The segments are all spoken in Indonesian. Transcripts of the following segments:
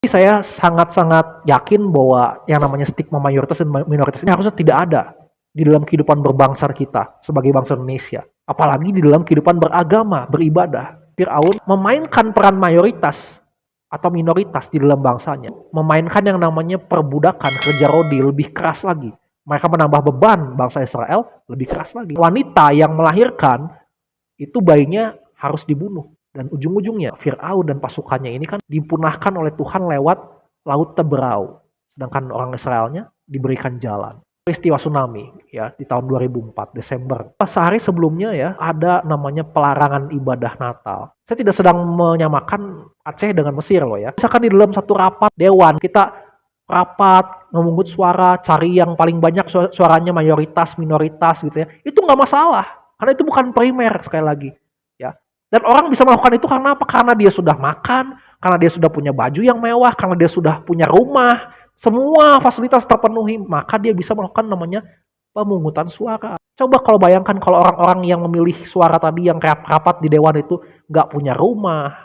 Saya sangat-sangat yakin bahwa yang namanya stigma mayoritas dan minoritas ini harusnya tidak ada di dalam kehidupan berbangsa kita sebagai bangsa Indonesia. Apalagi di dalam kehidupan beragama, beribadah. Fir'aun memainkan peran mayoritas atau minoritas di dalam bangsanya. Memainkan yang namanya perbudakan, kerja rodi lebih keras lagi. Mereka menambah beban bangsa Israel lebih keras lagi. Wanita yang melahirkan itu bayinya harus dibunuh. Dan ujung-ujungnya Fir'aun dan pasukannya ini kan dipunahkan oleh Tuhan lewat Laut Teberau. Sedangkan orang Israelnya diberikan jalan. Peristiwa tsunami ya di tahun 2004 Desember. Sehari sebelumnya ya ada namanya pelarangan ibadah Natal. Saya tidak sedang menyamakan Aceh dengan Mesir loh ya. Misalkan di dalam satu rapat dewan kita rapat memungut suara, cari yang paling banyak suaranya mayoritas, minoritas gitu ya. Itu nggak masalah karena itu bukan primer sekali lagi. Dan orang bisa melakukan itu karena apa? Karena dia sudah makan, karena dia sudah punya baju yang mewah, karena dia sudah punya rumah, semua fasilitas terpenuhi, maka dia bisa melakukan namanya pemungutan suara. Coba kalau bayangkan kalau orang-orang yang memilih suara tadi yang rapat di dewan itu nggak punya rumah,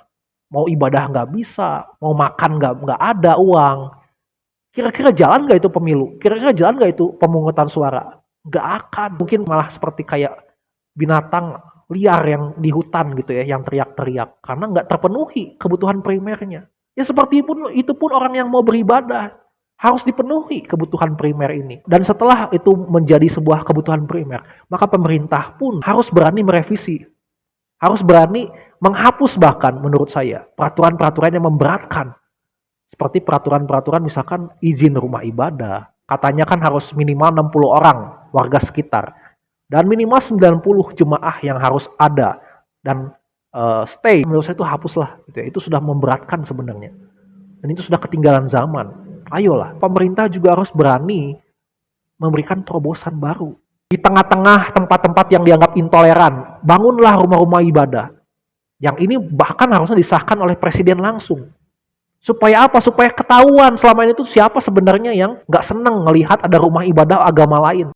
mau ibadah nggak bisa, mau makan nggak ada uang. Kira-kira jalan nggak itu pemilu? Kira-kira jalan nggak itu pemungutan suara? Nggak akan. Mungkin malah seperti kayak binatang liar yang di hutan gitu ya, yang teriak-teriak karena nggak terpenuhi kebutuhan primernya. Ya seperti itu pun orang yang mau beribadah harus dipenuhi kebutuhan primer ini. Dan setelah itu menjadi sebuah kebutuhan primer, maka pemerintah pun harus berani merevisi, harus berani menghapus bahkan menurut saya peraturan-peraturan yang memberatkan. Seperti peraturan-peraturan misalkan izin rumah ibadah, katanya kan harus minimal 60 orang warga sekitar. Dan minimal 90 jemaah yang harus ada dan stay. Menurut saya itu hapuslah gitu ya. Itu sudah memberatkan sebenarnya. Dan itu sudah ketinggalan zaman. Ayolah, pemerintah juga harus berani memberikan terobosan baru. Di tengah-tengah tempat-tempat yang dianggap intoleran, bangunlah rumah-rumah ibadah. Yang ini bahkan harusnya disahkan oleh presiden langsung. Supaya apa? Supaya ketahuan selama ini tuh siapa sebenarnya yang nggak seneng melihat ada rumah ibadah agama lain.